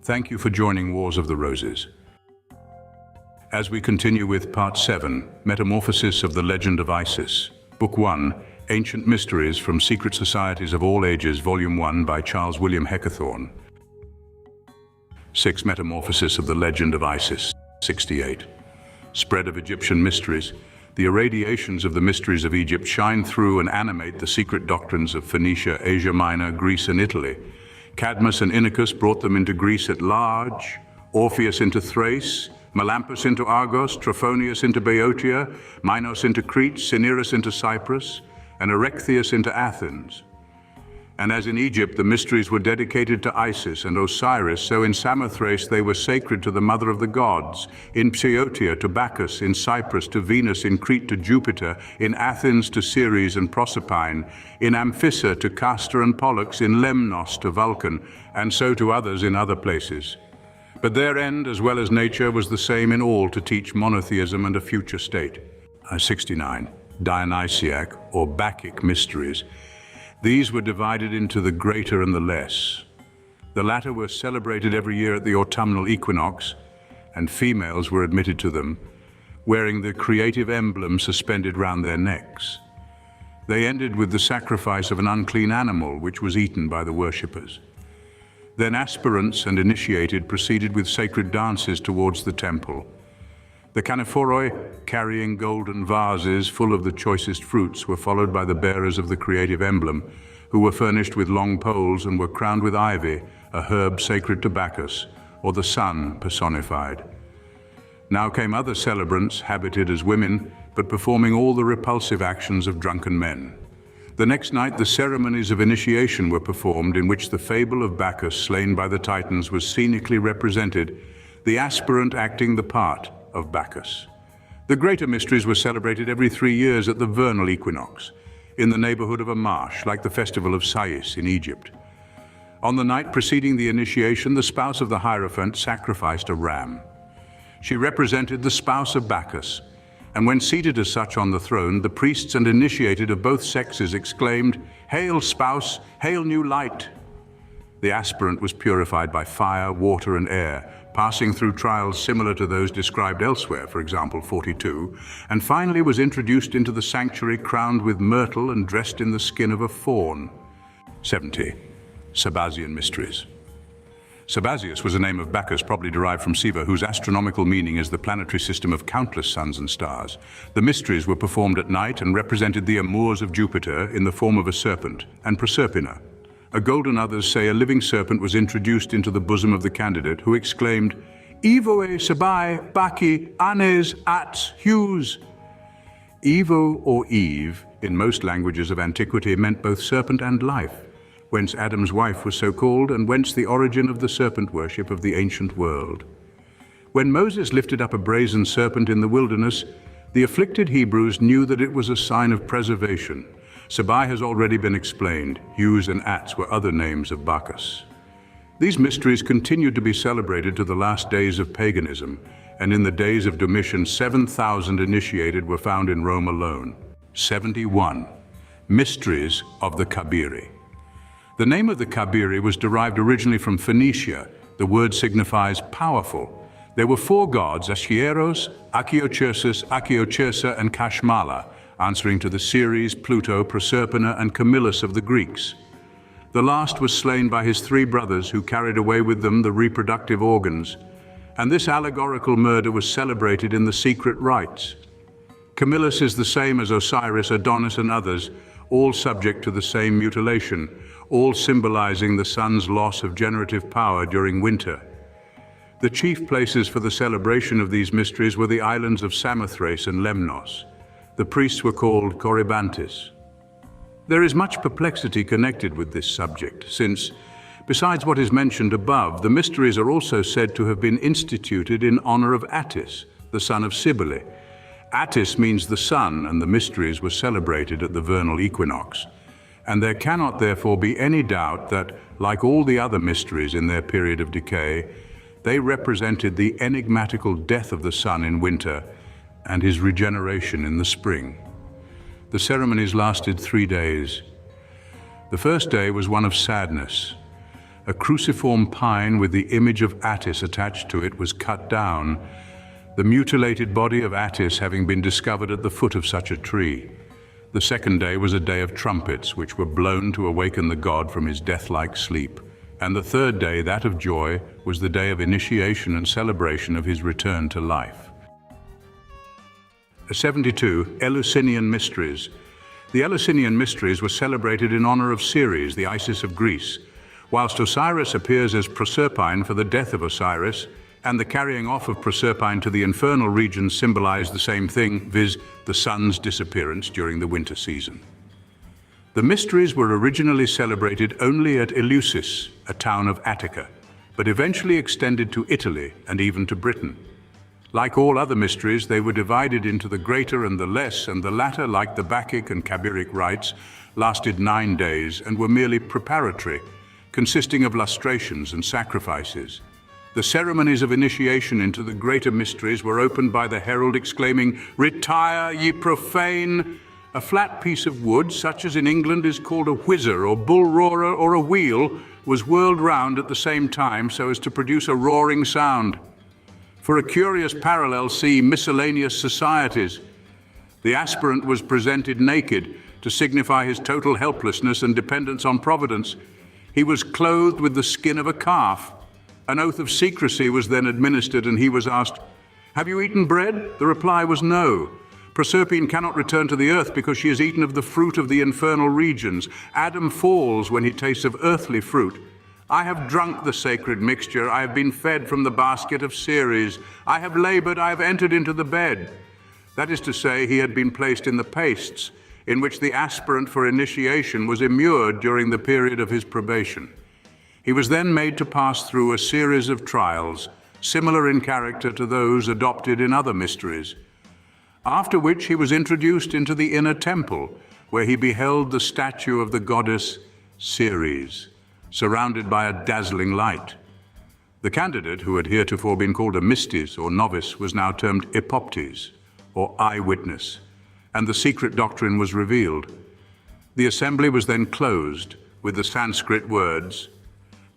Thank you for joining Wars of the Roses. As we continue with Part 7, Metamorphosis of the Legend of Isis, Book 1, Ancient Mysteries from Secret Societies of All Ages, Volume 1 by Charles William Heckethorn. 6. Metamorphosis of the Legend of Isis, 68. Spread of Egyptian Mysteries. The irradiations of the mysteries of Egypt shine through and animate the secret doctrines of Phoenicia, Asia Minor, Greece and Italy. Cadmus and Inachus brought them into Greece at large, Orpheus into Thrace, Melampus into Argos, Trophonius into Boeotia, Minos into Crete, Cinyras into Cyprus, and Erechtheus into Athens. And as in Egypt the mysteries were dedicated to Isis and Osiris, so in Samothrace they were sacred to the mother of the gods, in Bceotia to Bacchus, in Cyprus to Venus, in Crete to Jupiter, in Athens to Ceres and Proserpine, in Amphissa to Castor and Pollux, in Lemnos to Vulcan, and so to others in other places. But their end, as well as nature, was the same in all, to teach monotheism and a future state. 69. Dionysiac or Bacchic mysteries. These were divided into the greater and the less. The latter were celebrated every year at the autumnal equinox, and females were admitted to them, wearing the creative emblem suspended round their necks. They ended with the sacrifice of an unclean animal, which was eaten by the worshippers. Then aspirants and initiated proceeded with sacred dances towards the temple. The caniphoroi, carrying golden vases full of the choicest fruits, were followed by the bearers of the creative emblem, who were furnished with long poles and were crowned with ivy, a herb sacred to Bacchus, or the sun personified. Now came other celebrants, habited as women, but performing all the repulsive actions of drunken men. The next night the ceremonies of initiation were performed, in which the fable of Bacchus slain by the Titans was scenically represented, the aspirant acting the part of Bacchus. The greater mysteries were celebrated every 3 years at the vernal equinox, in the neighborhood of a marsh, like the festival of Sais in Egypt. On the night preceding the initiation, the spouse of the Hierophant sacrificed a ram. She represented the spouse of Bacchus, and when seated as such on the throne, the priests and initiated of both sexes exclaimed, "Hail, spouse! Hail, new light!" The aspirant was purified by fire, water, and air, passing through trials similar to those described elsewhere, for example, 42, and finally was introduced into the sanctuary crowned with myrtle and dressed in the skin of a fawn. 70. Sabazian Mysteries. Sabazius was a name of Bacchus, probably derived from Siva, whose astronomical meaning is the planetary system of countless suns and stars. The mysteries were performed at night and represented the amours of Jupiter in the form of a serpent, and Proserpina. A golden, others say a living serpent, was introduced into the bosom of the candidate, who exclaimed, "Evoe Sabai, Bacchi, Anes, Ats, Hughes." Evo or Eve, in most languages of antiquity, meant both serpent and life, whence Adam's wife was so called, and whence the origin of the serpent worship of the ancient world. When Moses lifted up a brazen serpent in the wilderness, the afflicted Hebrews knew that it was a sign of preservation. Sabai has already been explained. Hughes and Ats were other names of Bacchus. These mysteries continued to be celebrated to the last days of paganism, and in the days of Domitian, 7,000 initiated were found in Rome alone. 71. Mysteries of the Kabiri. The name of the Kabiri was derived originally from Phoenicia. The word signifies powerful. There were 4 gods, Ascieros, Achiochersa, and Kashmala, answering to the Ceres, Pluto, Proserpina, and Camillus of the Greeks. The last was slain by his 3 brothers, who carried away with them the reproductive organs, and this allegorical murder was celebrated in the secret rites. Camillus is the same as Osiris, Adonis, and others, all subject to the same mutilation, all symbolizing the sun's loss of generative power during winter. The chief places for the celebration of these mysteries were the islands of Samothrace and Lemnos. The priests were called Corybantes. There is much perplexity connected with this subject, since, besides what is mentioned above, the mysteries are also said to have been instituted in honor of Attis, the son of Cybele. Attis means the sun, and the mysteries were celebrated at the vernal equinox. And there cannot therefore be any doubt that, like all the other mysteries in their period of decay, they represented the enigmatical death of the sun in winter and his regeneration in the spring. The ceremonies lasted 3 days. The first day was one of sadness. A cruciform pine with the image of Attis attached to it was cut down, the mutilated body of Attis having been discovered at the foot of such a tree. The second day was a day of trumpets, which were blown to awaken the god from his death-like sleep. And the third day, that of joy, was the day of initiation and celebration of his return to life. 72. Eleusinian Mysteries. The Eleusinian Mysteries were celebrated in honor of Ceres, the Isis of Greece, whilst Osiris appears as Proserpine for the death of Osiris, and the carrying off of Proserpine to the infernal regions symbolized the same thing, viz. The sun's disappearance during the winter season. The mysteries were originally celebrated only at Eleusis, a town of Attica, but eventually extended to Italy and even to Britain. Like all other mysteries, they were divided into the greater and the less, and the latter, like the Bacchic and Cabiric rites, lasted 9 days and were merely preparatory, consisting of lustrations and sacrifices. The ceremonies of initiation into the greater mysteries were opened by the herald exclaiming, "Retire, ye profane!" A flat piece of wood, such as in England is called a whizzer or bull roarer or a wheel, was whirled round at the same time so as to produce a roaring sound. For a curious parallel, see miscellaneous societies. The aspirant was presented naked to signify his total helplessness and dependence on providence. He was clothed with the skin of a calf. An oath of secrecy was then administered, and he was asked, "Have you eaten bread?" The reply was no. Proserpine cannot return to the earth because she has eaten of the fruit of the infernal regions. Adam falls when he tastes of earthly fruit. "I have drunk the sacred mixture. I have been fed from the basket of Ceres. I have labored. I have entered into the bed." That is to say, he had been placed in the pastes, in which the aspirant for initiation was immured during the period of his probation. He was then made to pass through a series of trials, similar in character to those adopted in other mysteries, after which he was introduced into the inner temple, where he beheld the statue of the goddess Ceres, surrounded by a dazzling light. The candidate, who had heretofore been called a mystis or novice, was now termed epoptes, or eyewitness, and the secret doctrine was revealed. The assembly was then closed with the Sanskrit words,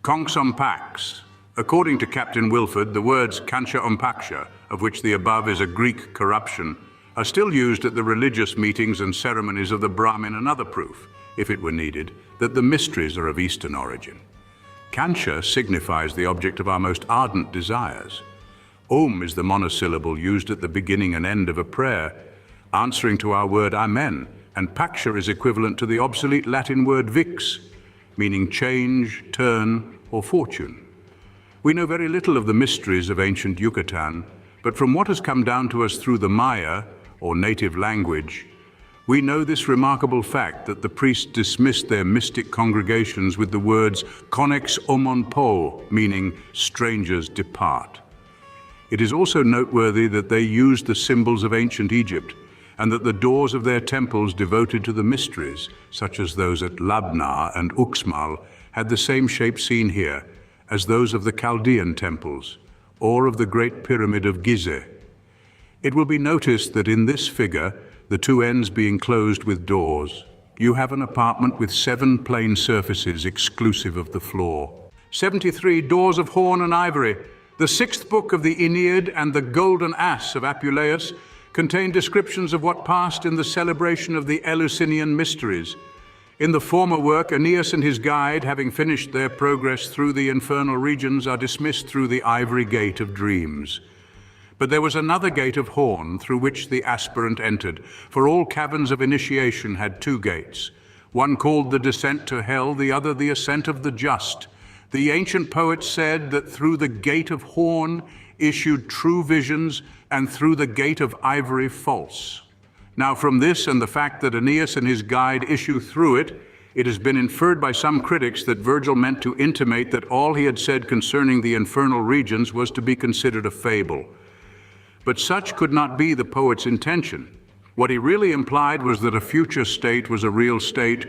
Conxum Pax. According to Captain Wilford, the words Kancha Umpaksha, of which the above is a Greek corruption, are still used at the religious meetings and ceremonies of the Brahmin, another proof, if it were needed, that the mysteries are of Eastern origin. Kancha signifies the object of our most ardent desires. Om is the monosyllable used at the beginning and end of a prayer, answering to our word Amen, and Paksha is equivalent to the obsolete Latin word vix, meaning change, turn, or fortune. We know very little of the mysteries of ancient Yucatan, but from what has come down to us through the Maya, or native language, we know this remarkable fact that the priests dismissed their mystic congregations with the words Connex omon po, meaning strangers depart. It is also noteworthy that they used the symbols of ancient Egypt, and that the doors of their temples devoted to the mysteries, such as those at Labna and Uxmal, had the same shape seen here as those of the Chaldean temples, or of the Great Pyramid of Gizeh. It will be noticed that in this figure, the two ends being closed with doors, you have an apartment with 7 plane surfaces exclusive of the floor. 73 doors of horn and ivory. The 6th book of the Aeneid and the Golden Ass of Apuleius contain descriptions of what passed in the celebration of the Eleusinian Mysteries. In the former work, Aeneas and his guide, having finished their progress through the infernal regions, are dismissed through the ivory gate of dreams. But there was another gate of horn through which the aspirant entered, for all caverns of initiation had 2 gates, one called the descent to hell, the other the ascent of the just. The ancient poets said that through the gate of horn issued true visions, and through the gate of ivory false. Now from this and the fact that Aeneas and his guide issue through it, it has been inferred by some critics that Virgil meant to intimate that all he had said concerning the infernal regions was to be considered a fable. But such could not be the poet's intention. What he really implied was that a future state was a real state,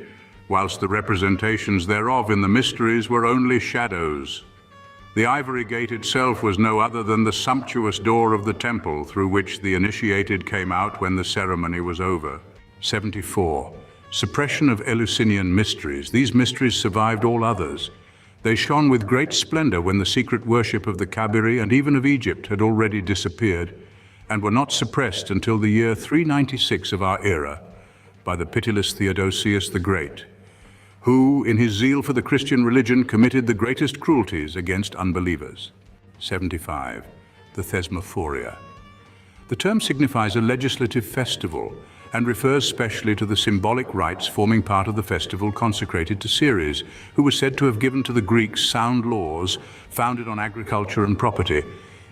whilst the representations thereof in the mysteries were only shadows. The ivory gate itself was no other than the sumptuous door of the temple through which the initiated came out when the ceremony was over. 74. Suppression of Eleusinian mysteries. These mysteries survived all others. They shone with great splendor when the secret worship of the Cabiri and even of Egypt had already disappeared, and were not suppressed until the year 396 of our era by the pitiless Theodosius the Great, who, in his zeal for the Christian religion, committed the greatest cruelties against unbelievers. 75. The Thesmophoria. The term signifies a legislative festival and refers specially to the symbolic rites forming part of the festival consecrated to Ceres, who was said to have given to the Greeks sound laws founded on agriculture and property,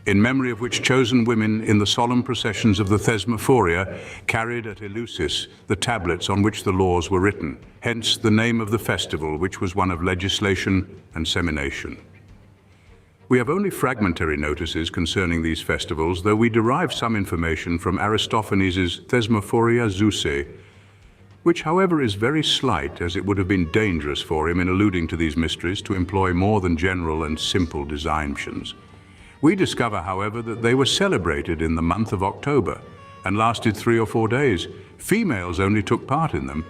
in memory of which chosen women in the solemn processions of the Thesmophoria carried at Eleusis the tablets on which the laws were written, hence the name of the festival, which was one of legislation and semination. We have only fragmentary notices concerning these festivals, though we derive some information from Aristophanes' Thesmophoria Zeussae, which, however, is very slight, as it would have been dangerous for him in alluding to these mysteries to employ more than general and simple designations. We discover, however, that they were celebrated in the month of October and lasted 3 or 4 days. Females only took part in them,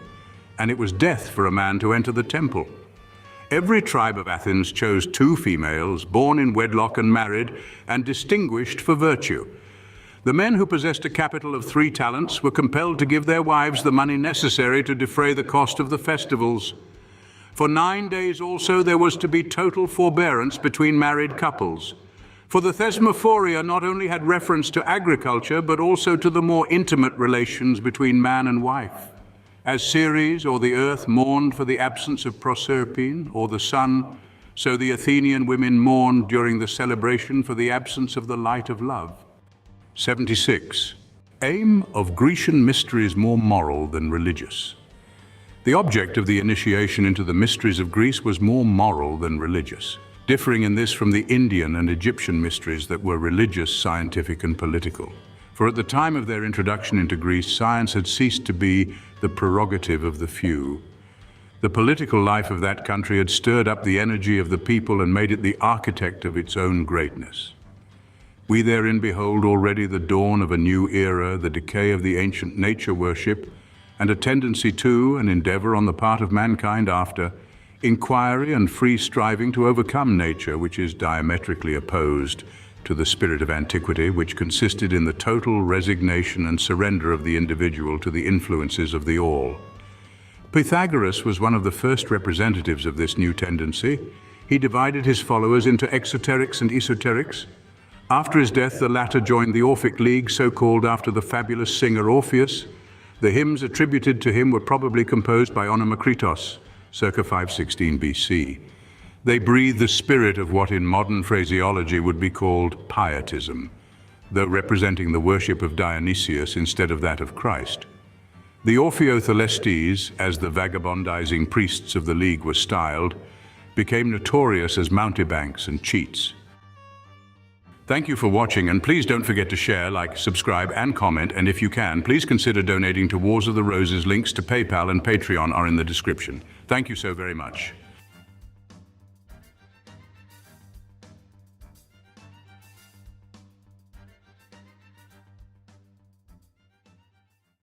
and it was death for a man to enter the temple. Every tribe of Athens chose 2 females, born in wedlock and married, and distinguished for virtue. The men who possessed a capital of 3 talents were compelled to give their wives the money necessary to defray the cost of the festivals. For 9 days also there was to be total forbearance between married couples. For the Thesmophoria not only had reference to agriculture, but also to the more intimate relations between man and wife. As Ceres, or the earth, mourned for the absence of Proserpine, or the sun, so the Athenian women mourned during the celebration for the absence of the light of love. 76. Aim of Grecian mysteries more moral than religious. The object of the initiation into the mysteries of Greece was more moral than religious, differing in this from the Indian and Egyptian mysteries that were religious, scientific, and political. For at the time of their introduction into Greece, science had ceased to be the prerogative of the few. The political life of that country had stirred up the energy of the people and made it the architect of its own greatness. We therein behold already the dawn of a new era, the decay of the ancient nature worship, and a tendency to, and endeavor on the part of mankind after, inquiry and free striving to overcome nature, which is diametrically opposed to the spirit of antiquity, which consisted in the total resignation and surrender of the individual to the influences of the all. Pythagoras was one of the first representatives of this new tendency. He divided his followers into exoterics and esoterics. After his death, the latter joined the Orphic League, so called after the fabulous singer Orpheus. The hymns attributed to him were probably composed by Onomokritos, circa 516 BC. They breathe the spirit of what in modern phraseology would be called pietism, though representing the worship of Dionysius instead of that of Christ. The Orpheothelestes, as the vagabondizing priests of the League were styled, became notorious as mountebanks and cheats. Thank you for watching, and please don't forget to share, like, subscribe, and comment, and if you can, please consider donating to Wars of the Roses. Links to PayPal and Patreon are in the description. Thank you so very much.